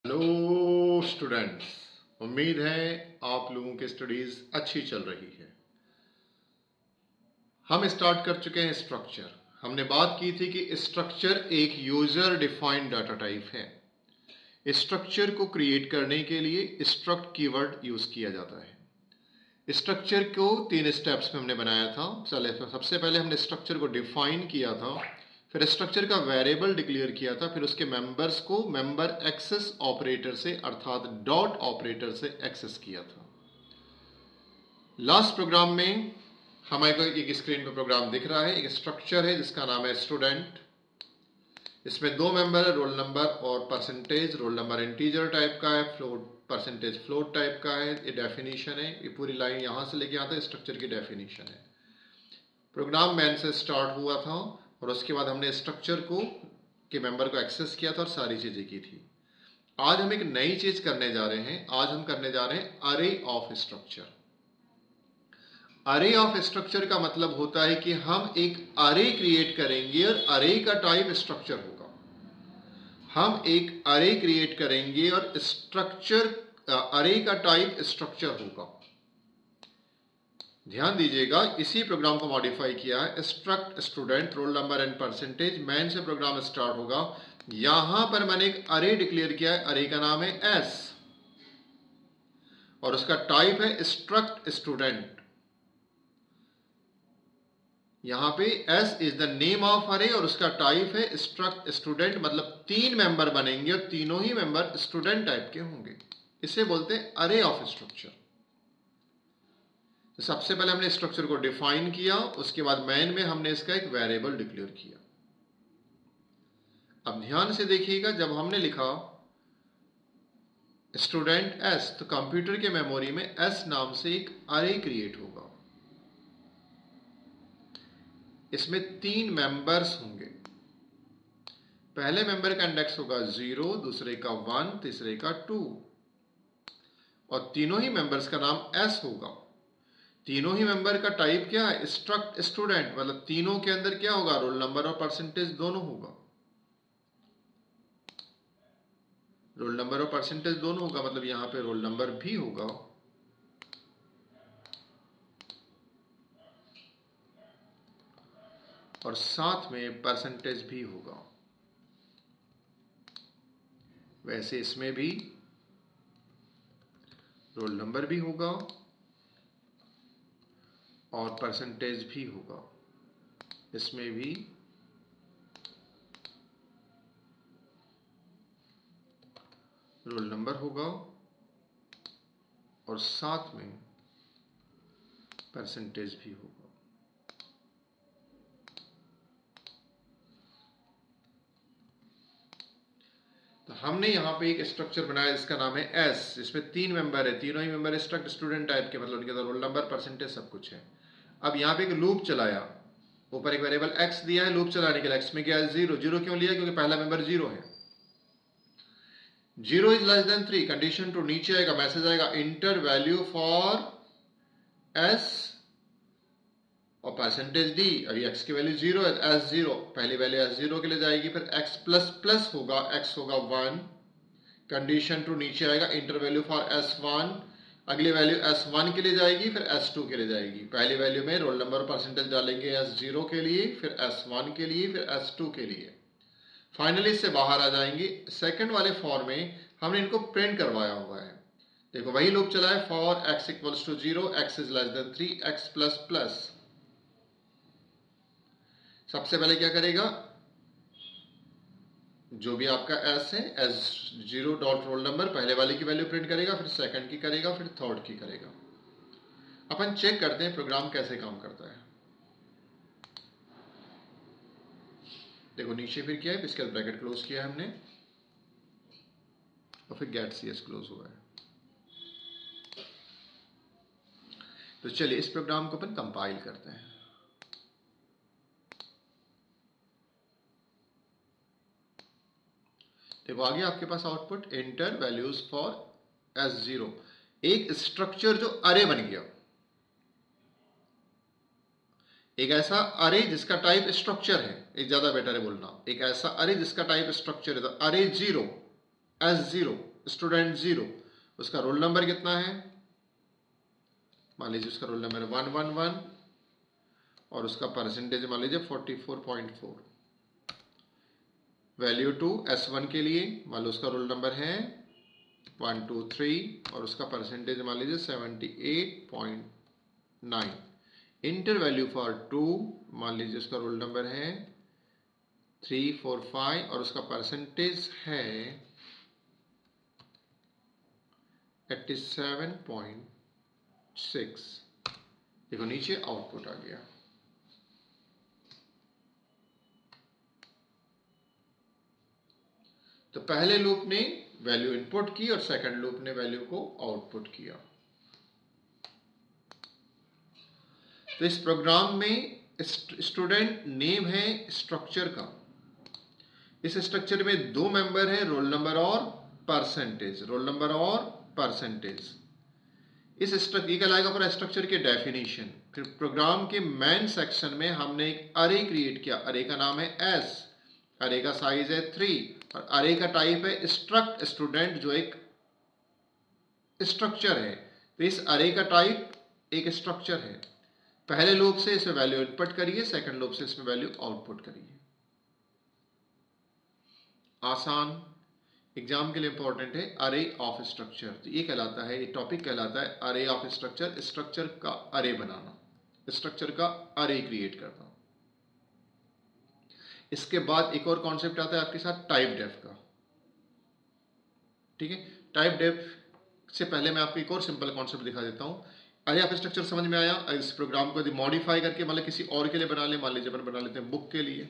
Hello students, उम्मीद है आप लोगों की स्टडीज अच्छी चल रही है। हम स्टार्ट कर चुके हैं स्ट्रक्चर। हमने बात की थी कि स्ट्रक्चर एक यूजर डिफाइंड डाटा टाइप है। स्ट्रक्चर को क्रिएट करने के लिए स्ट्रक्ट कीवर्ड यूज किया जाता है। स्ट्रक्चर को 3 स्टेप्स में हमने बनाया था। सबसे पहले हमने स्ट्रक्चर को डिफाइन किया था, फिर स्ट्रक्चर का वेरिएबल डिक्लेयर किया था, फिर उसके मेंबर्स को मेंबर एक्सेस ऑपरेटर से अर्थात डॉट ऑपरेटर से एक्सेस किया था। लास्ट प्रोग्राम में हमारे को एक स्क्रीन पर प्रोग्राम दिख रहा है। एक स्ट्रक्चर है जिसका नाम है स्टूडेंट। इसमें 2 मेंबर है, रोल नंबर और percentage. Roll number integer type का है, फ्लोट परसेंटेज फ्लोट टाइप का है। ये डेफिनेशन है, ये पूरी लाइन यहां से लेके आता है स्ट्रक्चर की डेफिनेशन है। प्रोग्राम मैन से स्टार्ट हुआ था और उसके बाद हमने स्ट्रक्चर को के मेंबर को एक्सेस किया था और सारी चीजें की थी। आज हम एक नई चीज करने जा रहे हैं। आज हम करने जा रहे हैं अरे ऑफ स्ट्रक्चर। अरे ऑफ स्ट्रक्चर का मतलब होता है कि हम एक अरे क्रिएट करेंगे और अरे का टाइप स्ट्रक्चर होगा। हम एक अरे क्रिएट करेंगे और स्ट्रक्चर अरे का टाइप स्ट्रक्चर होगा। ध्यान दीजिएगा, इसी प्रोग्राम को मॉडिफाई किया है। Struct student roll number and percentage, man से प्रोग्राम स्टार्ट होगा। यहां पर मैंने एक अरे डिक्लेयर किया है। अरे का नाम है एस और उसका टाइप है स्ट्रक्ट स्टूडेंट। यहां पे S is the name of अरे और उसका टाइप है स्ट्रक्ट स्टूडेंट। मतलब 3 मेंबर बनेंगे और तीनों ही मेंबर स्टूडेंट टाइप के होंगे। इसे बोलते हैं अरे ऑफ स्ट्रक्चर। सबसे पहले हमने स्ट्रक्चर को डिफाइन किया, उसके बाद मैन में हमने इसका एक वेरिएबल डिक्लेयर किया। अब ध्यान से देखिएगा, जब हमने लिखा स्टूडेंट एस तो कंप्यूटर के मेमोरी में एस नाम से एक अरे क्रिएट होगा। इसमें 3 मेंबर्स होंगे। पहले मेंबर का इंडेक्स होगा 0, दूसरे का 1, तीसरे का 2 और तीनों ही मेंबर्स का नाम एस होगा। तीनों ही मेंबर का टाइप क्या है? Struct student. मतलब तीनों के अंदर क्या होगा? रोल नंबर और परसेंटेज दोनों होगा। रोल नंबर और परसेंटेज दोनों होगा, मतलब यहां पे रोल नंबर भी होगा और साथ में परसेंटेज भी होगा। वैसे इसमें भी रोल नंबर भी होगा और परसेंटेज भी होगा। इसमें भी रोल नंबर होगा और साथ में परसेंटेज भी होगा। तो हमने यहां पे एक स्ट्रक्चर बनाया जिसका नाम है एस। इसमें 3 मेंबर है, तीनों ही मेंबर स्ट्रक्ट स्टूडेंट टाइप के, मतलब उनके अंदर रोल नंबर परसेंटेज सब कुछ है। अब यहां पे एक लूप चलाया, ऊपर एक वेरिएबल एक्स दिया है लूप चलाने के लिए। एक्स में क्या है? 0। 0 क्यों लिया? क्योंकि पहला मेंबर 0 है। 0 is less than 3, condition two नीचे आएगा, मैसेज आएगा इंटर वैल्यू फॉर एस और परसेंटेज डी। अभी एक्स की वैल्यू 0 है, एस 0, पहली वैल्यू एस 0 के लिए जाएगी। फिर एक्स प्लस प्लस होगा, एक्स होगा 1, कंडीशन टू नीचे आएगा इंटर वैल्यू फॉर एस 1, अगली वैल्यू एस 1 के लिए जाएगी, फिर एस 2 के लिए जाएगी। पहली वैल्यू में रोल नंबर परसेंटेज डालेंगे एस 0 के लिए, फिर एस 1 के लिए, फिर एस 2 के लिए। फाइनली इससे बाहर आ जाएंगे। सेकंड वाले फॉर में हमने इनको प्रिंट करवाया हुआ है। देखो वही लूप चला है, for X equals to 0, X is less than 3, X plus plus. सबसे पहले क्या करेगा? जो भी आपका एस है, एस 0 डॉट रोल नंबर, पहले वाले की वैल्यू प्रिंट करेगा, फिर सेकंड की करेगा, फिर थर्ड की करेगा। अपन चेक करते हैं प्रोग्राम कैसे काम करता है। देखो नीचे फिर किया है, इसके बाद ब्रैकेट क्लोज किया है हमने और फिर गेट सीएस क्लोज हुआ है। तो चलिए इस प्रोग्राम को अपन कंपाइल करते हैं। देखो आगे आपके पास output enter values for S 0। एक स्ट्रक्चर जो अरे बन गया, एक ऐसा अरे जिसका टाइप स्ट्रक्चर है, एक ज्यादा बेटर है बोलना, एक ऐसा अरे जिसका टाइप स्ट्रक्चर है। तो अरे 0 एस 0 स्टूडेंट 0, उसका रोल नंबर कितना है, मान लीजिए उसका रोल नंबर 111 और उसका परसेंटेज मान लीजिए 44.4। वैल्यू 2 S1 के लिए मान लो उसका रोल नंबर है 123 और उसका परसेंटेज मान लीजिए 78.9। इंटर वैल्यू फॉर 2 मान लीजिए उसका रोल नंबर है 345 और उसका परसेंटेज है 87.6। देखो नीचे आउटपुट आ गया। तो पहले लूप ने वैल्यू इनपुट की और सेकंड लूप ने वैल्यू को आउटपुट किया। तो इस प्रोग्राम में स्टूडेंट नेम है स्ट्रक्चर का। इस स्ट्रक्चर में दो मेंबर है, रोल नंबर और परसेंटेज, रोल नंबर और परसेंटेज। इस स्ट्रक्चर कहलाएगा पूरा स्ट्रक्चर के डेफिनेशन। फिर प्रोग्राम के मेन सेक्शन में हमने एक अरे क्रिएट किया। अरे का नाम है एस, अरे का साइज है 3 और अरे का टाइप है स्ट्रक्ट स्टूडेंट, जो एक स्ट्रक्चर है। तो इस अरे का टाइप एक स्ट्रक्चर है। पहले लूप से इसमें वैल्यू इनपुट करिए, सेकंड लूप से इसमें वैल्यू आउटपुट करिए। आसान, एग्जाम के लिए इंपॉर्टेंट है अरे ऑफ स्ट्रक्चर। तो ये कहलाता है, ये टॉपिक कहलाता है अरे ऑफ स्ट्रक्चर। स्ट्रक्चर का अरे बनाना, स्ट्रक्चर का अरे क्रिएट करना। इसके बाद एक और कॉन्सेप्ट आता है आपके साथ टाइप डेफ का। ठीक है, टाइप डेफ से पहले मैं आपको एक और सिंपल कॉन्सेप्ट दिखा देता हूं। अरे ऑफ स्ट्रक्चर समझ में आया। इस प्रोग्राम को यदि मॉडिफाई करके मतलब किसी और के लिए बना ले, मान लीजिए बना लेते हैं बुक के लिए।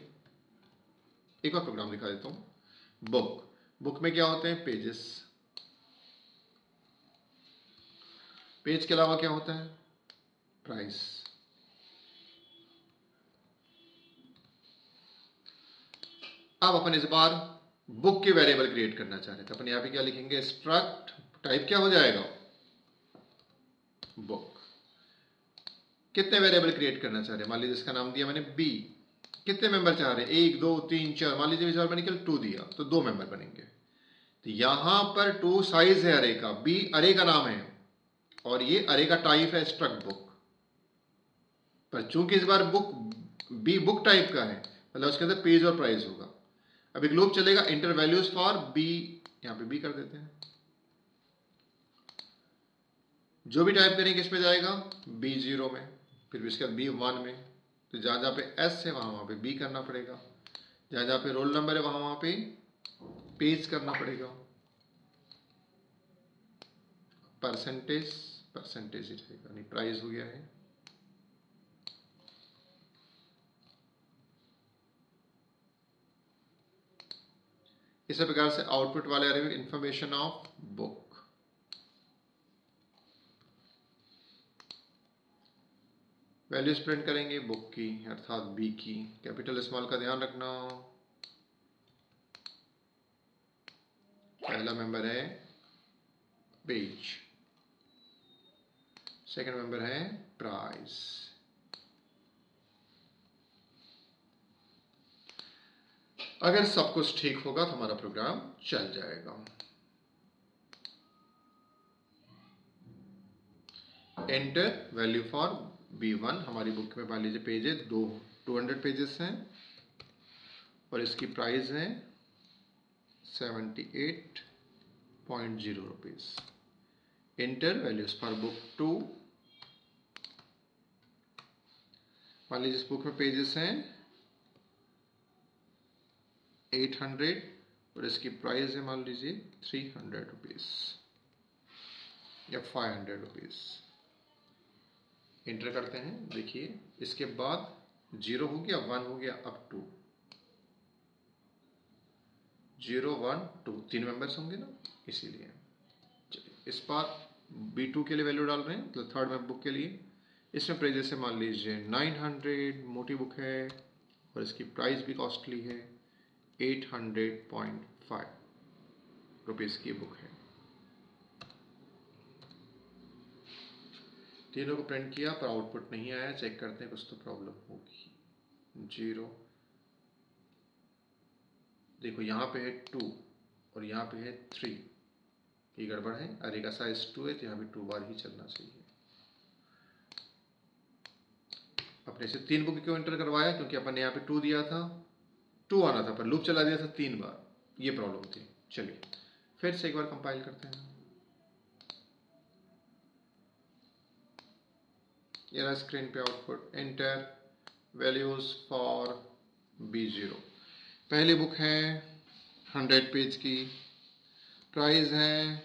एक और प्रोग्राम दिखा देता हूं। बुक में क्या होते हैं, पेजेस। पेज के अलावा क्या होता है, प्राइस। अब अपन इस बार बुक के वेरिएबल क्रिएट करना चाह रहे थे। अपन यहां पे क्या लिखेंगे, स्ट्रक्ट टाइप क्या हो जाएगा, बुक। कितने वेरिएबल क्रिएट करना चाह रहे हैं, मान लीजिए इसका नाम दिया मैंने बी। कितने मेंबर चाह रहे हैं, 1 2 3 4। मान लीजिए इस बार मैंने केवल 2 दिया तो 2 मेंबर बनेंगे। तो यहां पर 2 साइज है अरे का, बी अरे का नाम है और ये अरे का टाइप है स्ट्रक्ट बुक। पर चूंकि इस बार बुक बी बुक टाइप का है, मतलब उसके अंदर पेज और प्राइस होगा। अब एक लूप चलेगा, इंटर वैल्यूज फॉर बी, यहां पे बी कर देते हैं। जो भी टाइप करेंगे इसमें जाएगा B0 में, फिर इसके बाद B1 में। तो जहां जहां पे S है वहां पे B करना पड़ेगा, जहां जहां पे रोल नंबर है वहां पे पेज करना पड़ेगा। परसेंटेज परसेंटेज ही रहेगा, नहीं प्राइस हो गया है। इसी प्रकार से आउटपुट वाले अरे में information of book. Values print करेंगे बुक की अर्थात बी की। कैपिटल स्मॉल का ध्यान रखना। पहला मेंबर है पेज, सेकंड मेंबर है प्राइस। अगर सब कुछ ठीक होगा तो हमारा प्रोग्राम चल जाएगा। Enter value for B1। हमारी बुक में मान लीजिए पेज है 200 पेजेस हैं और इसकी प्राइस है 78.0 rupees. Enter values for book 2। मान लीजिए इस बुक में पेजेस हैं 800 और इसकी प्राइस है मान लीजिए 300 रुपीज या 500 रुपीज। एंटर करते हैं। देखिए इसके बाद 0 हो गया, 1 हो गया, अब 2। 0 1 2 3 मेंबर्स होंगे ना, इसीलिए। चलिए इस बार B2 के लिए वैल्यू डाल रहे हैं, मतलब थर्ड में बुक के लिए। इसमें प्राइस जैसे मान लीजिए 900, मोटी बुक है और इसकी प्राइस भी कॉस्टली है, 800.5 रुपीज की बुक है। तीनों को प्रिंट किया पर आउटपुट नहीं आया। चेक करते हैं, कुछ तो प्रॉब्लम होगी। 0, देखो यहाँ पे है 2 और यहाँ पे है 3। ये गड़बड़ है, अरे का साइज 2 है तो यहाँ भी 2 बार ही चलना चाहिए। अपने से 3 बुक क्यों एंटर करवाया, क्योंकि अपन ने यहाँ पे 2 दिया था, 2 आना था पर लूप चला दिया था 3 बार, ये प्रॉब्लम थी। चलिए फिर से एक बार कंपाइल करते हैं। ये रहा स्क्रीन पे output, enter values for B0। पहली बुक है 100 पेज की, प्राइस है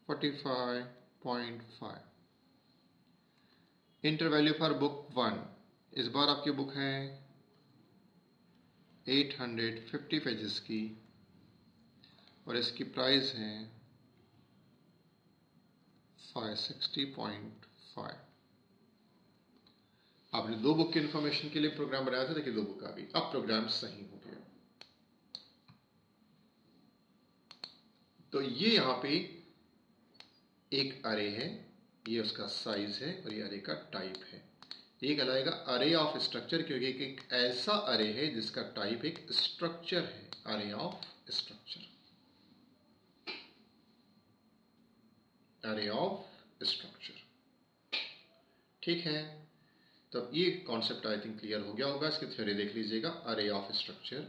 45.5। इंटर वैल्यू फॉर बुक 1, इस बार आपकी बुक है 850 पेजेस की और इसकी प्राइस है 560.5। आपने 2 बुक की इंफॉर्मेशन के लिए प्रोग्राम बनाया था, देखिए 2 बुक आ गई। अब प्रोग्राम सही हो गया। तो ये यहां पे एक अरे है, ये उसका साइज है और ये अरे का टाइप है। ये कहलाएगा अरे ऑफ स्ट्रक्चर, क्योंकि एक ऐसा अरे है जिसका टाइप एक स्ट्रक्चर है, अरे ऑफ स्ट्रक्चर, अरे ऑफ स्ट्रक्चर। ठीक है, तो ये कॉन्सेप्ट आई थिंक क्लियर हो गया होगा। इसकी थ्योरी देख लीजिएगा, अरे ऑफ स्ट्रक्चर।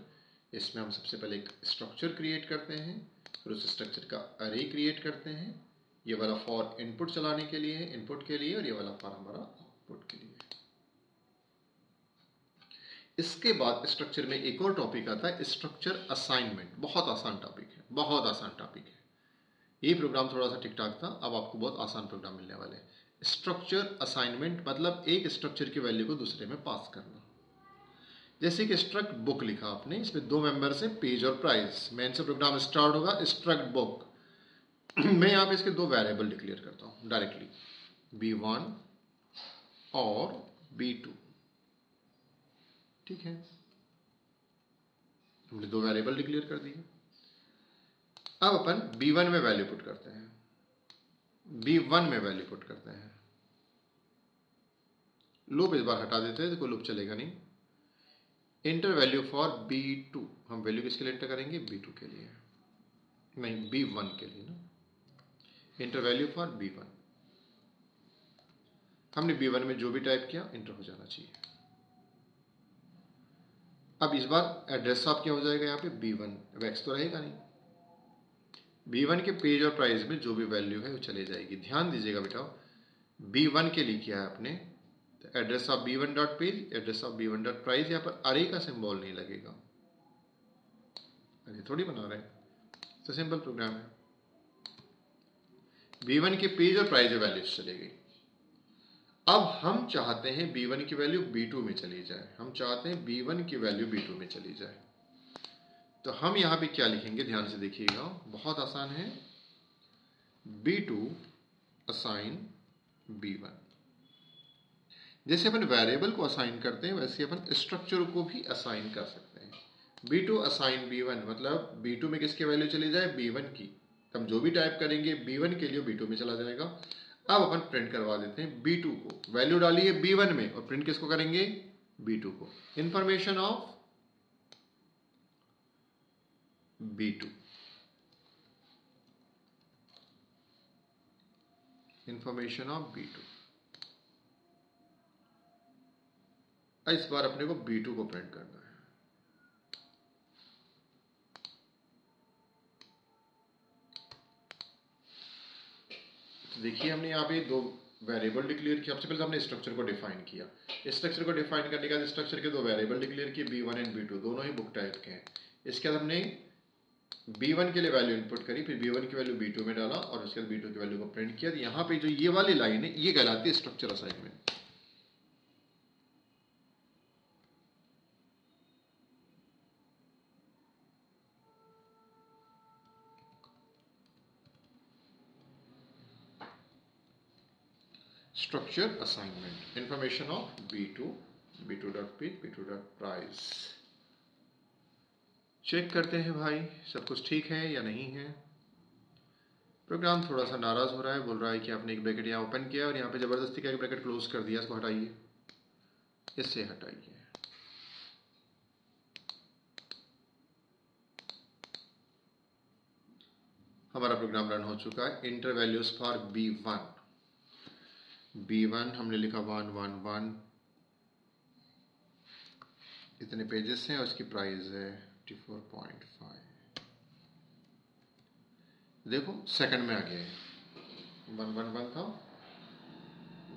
इसमें हम सबसे पहले एक स्ट्रक्चर क्रिएट करते हैं, फिर उस स्ट्रक्चर का अरे क्रिएट करते हैं। ये वाला फॉर इनपुट चलाने के लिए है, इनपुट के लिए, और ये वाला फॉर हमारा आउटपुट के लिए। इसके बाद स्ट्रक्चर में एक और टॉपिक आता है, स्ट्रक्चर असाइनमेंट। बहुत आसान टॉपिक है, बहुत आसान टॉपिक है। ये प्रोग्राम थोड़ा सा ठीक ठाक था, अब आपको बहुत आसान प्रोग्राम मिलने वाले हैं। स्ट्रक्चर असाइनमेंट मतलब एक स्ट्रक्चर की वैल्यू को दूसरे में पास करना। जैसे कि स्ट्रक्ट बुक लिखा आपने, इसमें 2 मेंबर्स हैं, पेज और प्राइस। मेन से प्रोग्राम स्टार्ट होगा, स्ट्रक्ट बुक। मैं यहाँ पे इसके 2 वेरिएबल डिक्लेयर करता हूँ डायरेक्टली, B1 और B2। ठीक है, हमने 2 वेरिएबल डिक्लेयर कर दिए। अब अपन B1 में वैल्यू पुट करते हैं, B1 में वैल्यू पुट करते हैं। लूप इस बार हटा देते हैं, तो कोई लूप चलेगा नहीं। इंटर वैल्यू फॉर B2, हम वैल्यू किसके लिए एंटर करेंगे, B2 के लिए, नहीं B1 के लिए ना। इंटर वैल्यू फॉर B1, हमने B1 में जो भी टाइप किया इंटर हो जाना चाहिए। अब इस बार एड्रेस आप क्या हो जाएगा, यहाँ पे B1, वैक्स तो रहेगा नहीं। B1 के पेज और प्राइस में जो भी वैल्यू है वो चले जाएगी। ध्यान दीजिएगा बेटा, B1 के लिए किया है आपने, तो address of B1 dot page, address of B1 dot price, यहाँ पर अरे का सिंबल नहीं लगेगा, अरे थोड़ी बना रहे हैं, तो सिंपल प्रोग्राम है। B1 के पेज और प्राइस वैल्यूज चले गई। अब हम चाहते हैं B1 की वैल्यू B2 में चली जाए, हम चाहते हैं B1 की वैल्यू B2 में चली जाए। तो हम यहाँ पे क्या लिखेंगे, ध्यान से देखिएगा, बहुत आसान है। B2 assign B1। जैसे अपन वेरिएबल को असाइन करते हैं, वैसे अपन स्ट्रक्चर को भी असाइन कर सकते हैं। B2 असाइन B1 मतलब B2 में किसकी वैल्यू चली जाए, B1 की। हम जो भी टाइप करेंगे B1 के लिए B2 में चला जाएगा। अब अपन प्रिंट करवा देते हैं B2 को, वैल्यू डाली है B1 में और प्रिंट किसको करेंगे, B2 को। Information of B2, information of B2। इस बार अपने को B2 को प्रिंट करना है। तो देखिए हमने यहाँ पे 2 वेरिएबल डिक्लेयर किया। सबसे पहले हमने स्ट्रक्चर को डिफाइन किया। स्ट्रक्चर को डिफाइन करने के बाद स्ट्रक्चर के 2 वेरिएबल डिक्लेयर किए, B1 एंड B2, दोनों ही बुक टाइप के हैं। इसके बाद हमने B1 के लिए वैल्यू इनपुट करी, फिर B1 की वैल्यू B2 में डाला और उसके बाद B2 की वैल्यू को प्रिंट किया। यहाँ पे जो ये वाली लाइन है, ये कहलाती है structure assignment. Structure assignment, information of B2, B2 dot page, B2 dot price. Check करते हैं भाई सब कुछ ठीक है या नहीं है। प्रोग्राम थोड़ा सा नाराज हो रहा है, बोल रहा है कि आपने एक ब्रैकेट यहाँ ओपन किया और यहाँ पे जबरदस्ती क्या ब्रैकेट क्लोज कर दिया, इसको हटाइए, इससे हटाइए। हमारा प्रोग्राम रन हो चुका है। इंटर वैल्यूज फॉर B1 हमने लिखा 111, इतने पेजेस हैं और उसकी प्राइस है 54.5। देखो सेकंड में आ गया है, 111 था,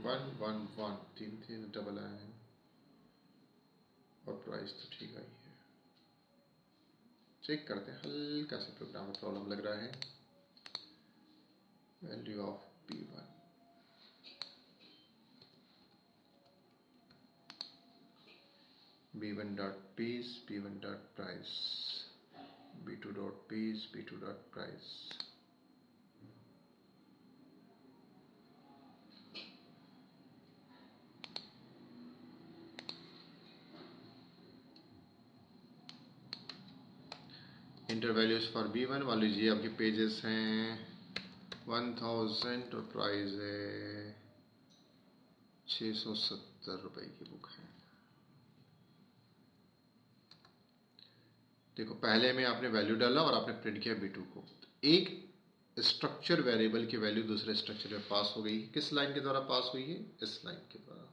111, 3 डबल आया है और प्राइस तो ठीक आई है। चेक करते हैं, हल्का सा प्रोग्राम में प्रॉब्लम लग रहा है। Value of B1, B1 dot piece, B1 dot price, B2 dot piece, B2 dot price. Enter values for B1 मान लीजिए आपके पेजेस हैं 1000 और प्राइस है 670 रुपए की बुक है। देखो पहले में आपने वैल्यू डाला और आपने प्रिंट किया B2 को, एक स्ट्रक्चर वेरिएबल की वैल्यू दूसरे स्ट्रक्चर में पास हो गई। किस लाइन के द्वारा पास हुई है? इस लाइन के द्वारा।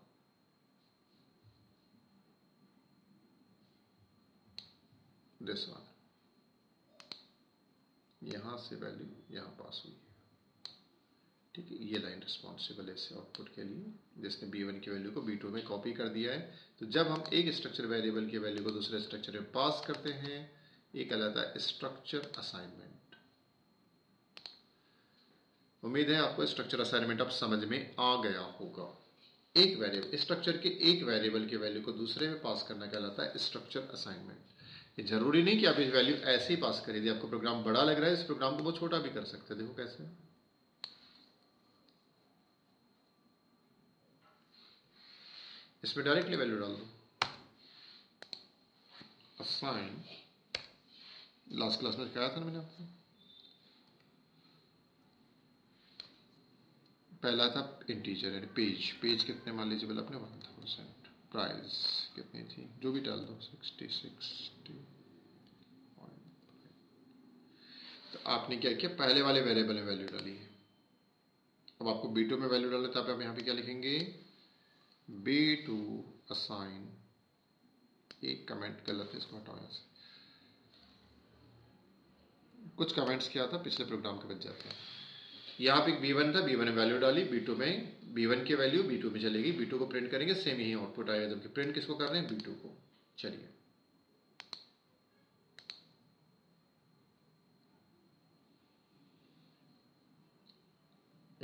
दिस वन, यहां से वैल्यू यहां पास हुई है। ठीक है, ये लाइन रिस्पॉन्सिबल है इस आउटपुट के लिए, जिसने B1 की वैल्यू को B2 में कॉपी कर दिया है। तो जब हम एक स्ट्रक्चर वेरिएबल की वैल्यू को दूसरे स्ट्रक्चर में पास करते हैं, ये कहलाता है स्ट्रक्चर असाइनमेंट। उम्मीद है आपको स्ट्रक्चर असाइनमेंट अब समझ में आ गया होगा। एक वेरिएबल, स्ट्रक्चर के एक वेरिएबल की वैल्यू को दूसरे में पास करना कहलाता है स्ट्रक्चर असाइनमेंट। ये जरूरी नहीं कि आप इस वैल्यू ऐसे ही पास करिए। आपको प्रोग्राम बड़ा लग रहा है, इस प्रोग्राम को बहुत छोटा भी कर सकते हैं। देखो कैसे, इसमें डायरेक्टली वैल्यू डाल दो। असाइन, लास्ट क्लास में सिखाया था ना मैंने आपको। पहला था इंटीजर यानी पेज, पेज कितने मान लीजिए पहले अपने 1000, प्राइस कितनी थी जो भी डाल दो 60। तो आपने क्या किया, पहले वाले वेरिएबल में वैल्यू डाली है। अब आपको B2 में वैल्यू डालना था, आप यहाँ पे क्या लिखेंगे, B2 असाइन, एक कमेंट गलत है, इसको हटाओ यहाँ से। कुछ कमेंट्स क्या था पिछले प्रोग्राम के बच जाते हैं। यहाँ पे B1 था, B1 में वैल्यू डाली, B2 में B1 की वैल्यू B2 में चलेगी, B2 को प्रिंट करेंगे, सेम यही आउटपुट आएगा। जबकि प्रिंट किसको कर रहे हैं, B2 को। चलिए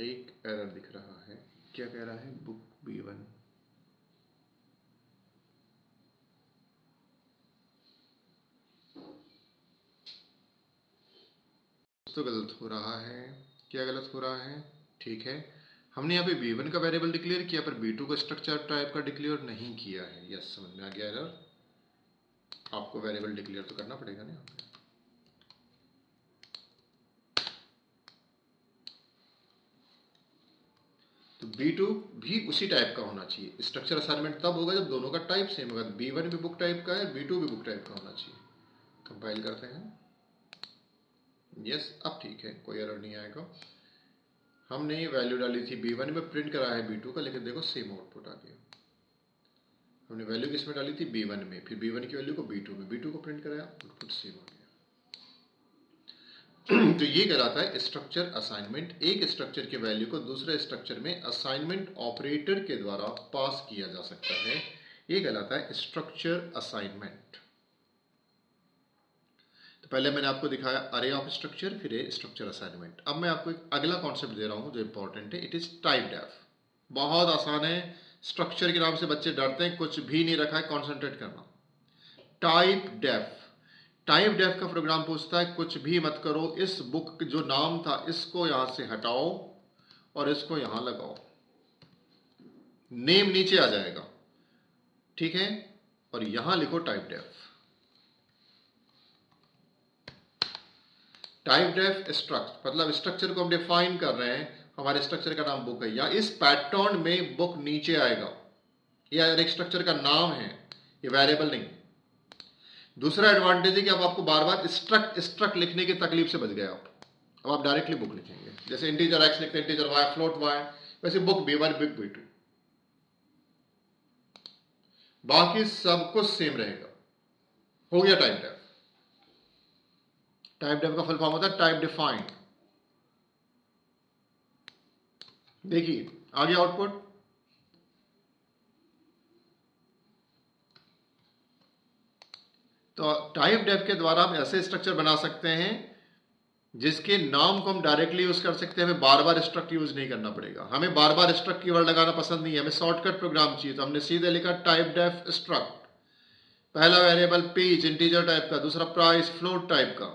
एक एरर दिख रहा है, क्या कह रहा है, बुक B1 तो गलत हो रहा है। क्या गलत हो रहा है? ठीक है, हमने यहाँ पे B1 का वेरिएबल डिक्लेयर किया पर B2 का स्ट्रक्चर टाइप का डिक्लेयर नहीं किया है। यस, समझ में आ गया एरर। आपको वेरिएबल डिक्लेयर तो करना पड़ेगा ना। तो B2 भी उसी टाइप का होना चाहिए। स्ट्रक्चर असाइनमेंट तब होगा जब दोनों का टाइप सेम होगा। B1 भी बुक टाइप का है, B2 भी बुक टाइप का होना चाहिए। कंपाइल करते हैं। यस, अब ठीक है, कोई एरर नहीं आएगा। हमने ये वैल्यू डाली थी B1 में, प्रिंट करा है B2 का, लेकिन देखो सेम आउटपुट आ गया। हमने वैल्यू किसमें डाली थी, B1 में, फिर B1 की वैल्यू को B2 में, B2 को प्रिंट कराया, आउटपुट सेम आ गया। तो ये कहलाता है स्ट्रक्चर असाइनमेंट। एक स्ट्रक्चर की वैल्यू को दूसरे स्ट्रक्चर में असाइनमेंट ऑपरेटर के द्वारा पास किया जा सकता है। ये कहलाता है स्ट्रक्चर असाइनमेंट। तो पहले मैंने आपको दिखाया अरे ऑफ स्ट्रक्चर, फिर है स्ट्रक्चर असाइनमेंट। अब मैं आपको एक अगला कॉन्सेप्ट दे रहा हूं जो इंपॉर्टेंट है। It is typedef. बहुत आसान है। स्ट्रक्चर के नाम से बच्चे डरते हैं, कुछ भी नहीं रखा है, कॉन्सेंट्रेट करना। टाइप डेफ, टाइप डेफ का प्रोग्राम पूछता है कुछ भी मत करो, इस बुक जो नाम था इसको यहां से हटाओ और इसको यहां लगाओ, नेम नीचे आ जाएगा, ठीक है, और यहां लिखो typedef. Typedef structure मतलब स्ट्रक्चर को हम डिफाइन कर रहे हैं। हमारे स्ट्रक्चर का नाम बुक है, या इस पैटर्न में बुक नीचे आएगा, या एक स्ट्रक्चर का नाम है, ये वेरिएबल नहीं। दूसरा एडवांटेज है कि अब आपको बार बार स्ट्रक्ट लिखने की तकलीफ से बच गए आप। अब आप डायरेक्टली बुक लिखेंगे, जैसे इंटीजर x लिखते हैं, इंटीजर y, फ्लोट y, वैसे बुक b1, बुक b2, बाकी सब कुछ सेम रहेगा। हो गया टाइप डेफ। टाइप डेफ का फुल फॉर्म होता है टाइप डिफाइंड। देखिए आ गया आउटपुट। तो टाइप डेफ के द्वारा हम ऐसे स्ट्रक्चर बना सकते हैं जिसके नाम को हम डायरेक्टली यूज कर सकते हैं, हमें बार बार स्ट्रक्ट यूज नहीं करना पड़ेगा। हमें बार बार स्ट्रक्ट कीवर्ड लगाना पसंद नहीं है, हमें शॉर्टकट प्रोग्राम चाहिए, तो हमने सीधे लिखा टाइप डेफ स्ट्रक्ट। पहला वेरिएबल पेज इंटीजर टाइप का, दूसरा प्राइस फ्लोट टाइप का,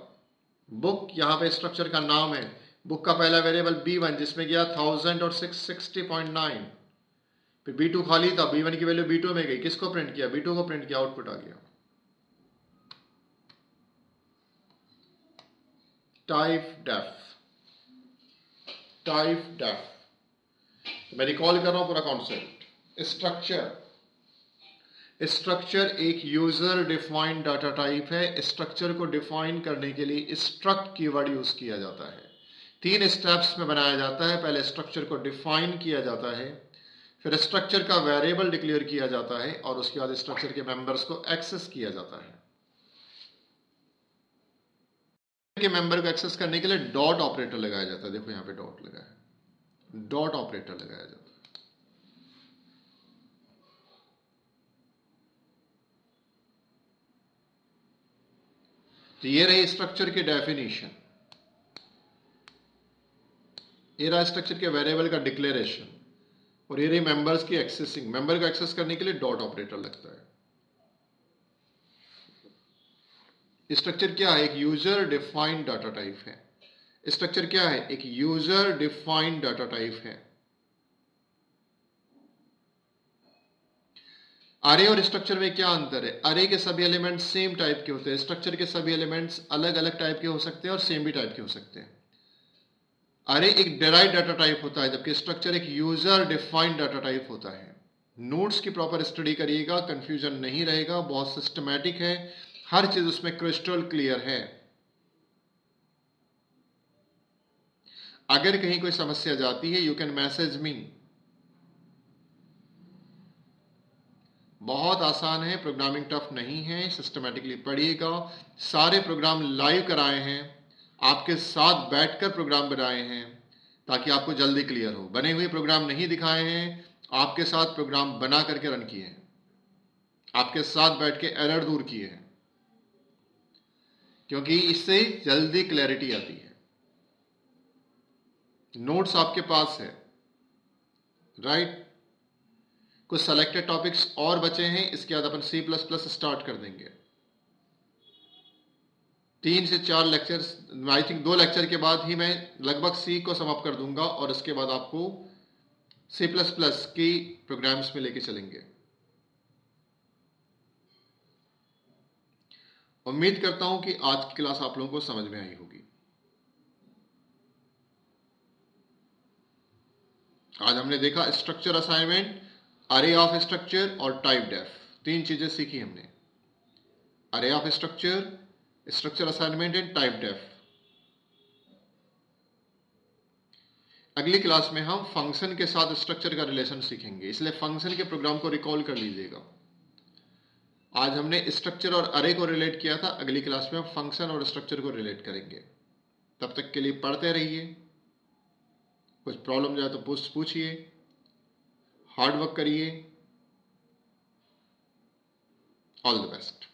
बुक यहाँ पे स्ट्रक्चर का नाम है, बुक का पहला वेरिएबल b1 जिसमें गया 1000 और 660.9, फिर b2 खाली था, b1 की वैल्यू b2 में गई, किसको प्रिंट किया, b2 को प्रिंट किया, आउटपुट आ गया। Typedef, typedef. मैं रिकॉल कर रहा हूं पूरा कॉन्सेप्ट। स्ट्रक्चर एक यूजर डिफाइंड डाटा टाइप है। स्ट्रक्चर को डिफाइन करने के लिए स्ट्रक्ट कीवर्ड यूज किया जाता है। 3 स्टेप्स में बनाया जाता है। पहले स्ट्रक्चर को डिफाइन किया जाता है, फिर स्ट्रक्चर का वेरिएबल डिक्लेयर किया जाता है, और उसके बाद स्ट्रक्चर के मेंबर्स को एक्सेस किया जाता है। के मेंबर को एक्सेस करने के लिए डॉट ऑपरेटर लगाया जाता है। देखो यहां पे डॉट लगा है, डॉट ऑपरेटर लगाया जाता है। तो ये रही स्ट्रक्चर की डेफिनेशन, ये रहा स्ट्रक्चर के वेरिएबल का डिक्लेरेशन, और ये रही मेंबर्स की एक्सेसिंग। मेंबर को एक्सेस करने के लिए डॉट ऑपरेटर लगता है। स्ट्रक्चर क्या है, एक यूजर डिफाइंड डाटा टाइप है। स्ट्रक्चर क्या है, एक यूजर डिफाइंड डाटा टाइप है। अरे और स्ट्रक्चर में क्या अंतर है, अरे के सभी एलिमेंट्स सेम टाइप के होते हैं, स्ट्रक्चर के सभी एलिमेंट्स अलग अलग टाइप के हो सकते हैं और सेम भी टाइप के हो सकते हैं। अरे एक डिराइव्ड डाटा टाइप होता है, जबकि स्ट्रक्चर एक यूजर डिफाइंड डाटा टाइप होता है। नोट्स की प्रॉपर स्टडी करिएगा, कंफ्यूजन नहीं रहेगा, बहुत सिस्टमैटिक है, हर चीज उसमें क्रिस्टल क्लियर है। अगर कहीं कोई समस्या जाती है, यू कैन मैसेज मी। बहुत आसान है, प्रोग्रामिंग टफ नहीं है, सिस्टमैटिकली पढ़िएगा। सारे प्रोग्राम लाइव कराए हैं, आपके साथ बैठकर प्रोग्राम बनाए हैं ताकि आपको जल्दी क्लियर हो। बने हुए प्रोग्राम नहीं दिखाए हैं, आपके साथ प्रोग्राम बना करके रन किए हैं, आपके साथ बैठ के एरर दूर किए हैं, क्योंकि इससे जल्दी क्लैरिटी आती है। नोट्स आपके पास है, राइट। कुछ सेलेक्टेड टॉपिक्स और बचे हैं, इसके बाद अपन C++ स्टार्ट कर देंगे। 3 से 4 लेक्चर्स, आई थिंक 2 लेक्चर के बाद ही मैं लगभग C को समाप्त कर दूंगा, और इसके बाद आपको C++ की प्रोग्राम्स में लेके चलेंगे। उम्मीद करता हूं कि आज की क्लास आप लोगों को समझ में आई होगी। आज हमने देखा structure assignment, array of structure और टाइप डेफ। 3 चीजें सीखी हमने, array of structure, structure assignment and typedef. अगली क्लास में हम फंक्शन के साथ स्ट्रक्चर का रिलेशन सीखेंगे, इसलिए फंक्शन के प्रोग्राम को रिकॉल कर लीजिएगा। आज हमने स्ट्रक्चर और अरे को रिलेट किया था, अगली क्लास में हम फंक्शन और स्ट्रक्चर को रिलेट करेंगे। तब तक के लिए पढ़ते रहिए, कुछ प्रॉब्लम जाए तो पूछिए, हार्ड वर्क करिए। All the best.